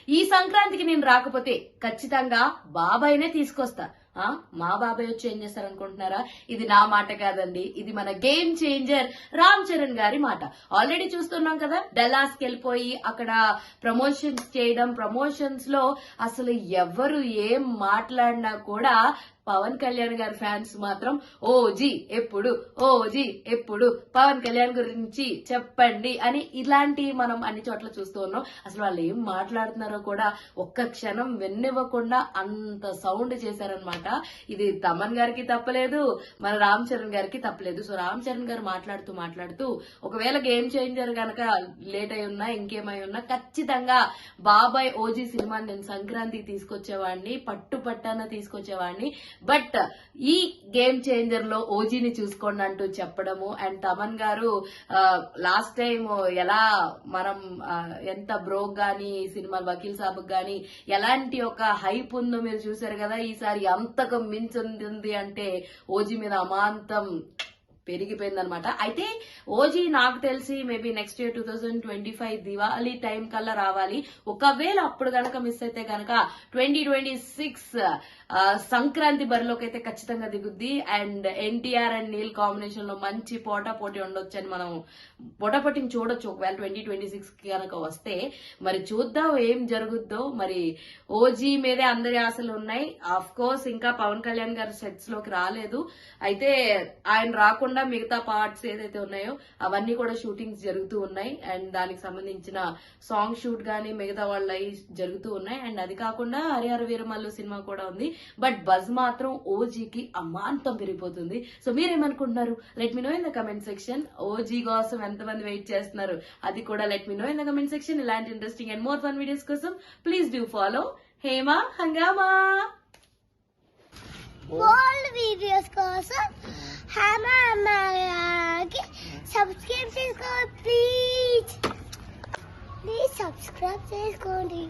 ఈ సంక్రాంతికి నేను రాకపోతే ఖచ్చితంగా బాబాయ్నే తీసుకొస్తా. మా బాబాయ్ వచ్చి ఏం చేస్తారనుకుంటున్నారా? ఇది నా మాట కాదండి, ఇది మన గేమ్ చేంజర్ రామ్ చరణ్ గారి మాట. ఆల్రెడీ చూస్తున్నాం కదా, డల్లాస్ కి వెళ్ళిపోయి అక్కడ ప్రమోషన్స్ చేయడం. ప్రమోషన్స్ లో అసలు ఎవరు ఏం మాట్లాడినా కూడా పవన్ కళ్యాణ్ గారి ఫ్యాన్స్ మాత్రం ఓజీ ఎప్పుడు, ఓజీ ఎప్పుడు, పవన్ కళ్యాణ్ గురించి చెప్పండి అని ఇలాంటి మనం అన్ని చోట్ల చూస్తూ ఉన్నాం. అసలు వాళ్ళు ఏం మాట్లాడుతున్నారో కూడా ఒక్క క్షణం వెన్నెవ్వకుండా అంత సౌండ్ చేశారనమాట. ఇది తమన్ గారికి తప్పలేదు, మన రామ్ చరణ్ గారికి తప్పలేదు. సో రామ్ చరణ్ గారు మాట్లాడుతూ ఒకవేళ గేమ్ చేంజర్ గనక లేట్ అయి ఉన్నా ఇంకేమై ఉన్నా ఖచ్చితంగా బాబాయ్ ఓజీ సినిమాని నేను సంక్రాంతికి తీసుకొచ్చేవాడిని, పట్టుపట్టాన తీసుకొచ్చేవాడిని. బట్ ఈ గేమ్ చేంజర్ లో ఓజీని చూసుకోండి అంటూ చెప్పడము. అండ్ తమన్ గారు లాస్ట్ టైం ఎలా మనం ఎంత బ్రోక్ గానీ సినిమా వకీల్ సాబ్ గానీ ఎలాంటి ఒక హైప్ ఉందో మీరు చూసారు కదా. ఈసారి అంతకు మించుంది అంటే ఓజీ మీద అమాంతం పెరిగిపోయిందనమాట. అయితే ఓజీ నాకు తెలిసి maybe next year 2025 Diwali time కల్లా రావాలి. ఒకవేళ అప్పుడు గనక మిస్ అయితే గనక 2026 సంక్రాంతి బరిలోకి అయితే ఖచ్చితంగా దిగుద్ది. And NTR and Neel combination లో మంచి పోటాపోటీ ఉండొచ్చు అని మనం పోటాపోటీని చూడొచ్చు ఒకవేళ 2026 కనుక వస్తే. మరి చూద్దాం ఏం జరుగుద్దో. మరి ఓజీ మీదే అందరి ఆశలు ఉన్నాయి. ఆఫ్ కోర్స్ ఇంకా పవన్ కళ్యాణ్ గారి సెట్స్ లోకి రాలేదు. అయితే ఆయన రాకుండా మిగతా పార్ట్స్ ఏదైతే ఉన్నాయో అవన్నీ కూడా షూటింగ్స్ జరుగుతూ ఉన్నాయి. అండ్ దానికి సంబంధించిన సాంగ్ షూట్ గానీ మిగతా వాళ్ళ జరుగుతూ ఉన్నాయి. అండ్ అది కాకుండా హరిహర వీరమల్లు సినిమా కూడా ఉంది. బట్ బజ్ మాత్రం ఓజీకి అమాంతం పెరిగిపోతుంది. సో మీరేమనుకుంటున్నారు? Let me know in the comment section. OG కోసం ఎంతమంది వెయిట్ చేస్తున్నారు అది కూడా let me know in the comment section. ఇలాంటి interesting and more fun videos కోసం please do follow Hema Hungama. all videos కోసం హేమా అమ్మకి సబ్స్క్రైబ్ చేసుకోండి ప్లీజ్ సబ్స్క్రైబ్ చేసుకోండి.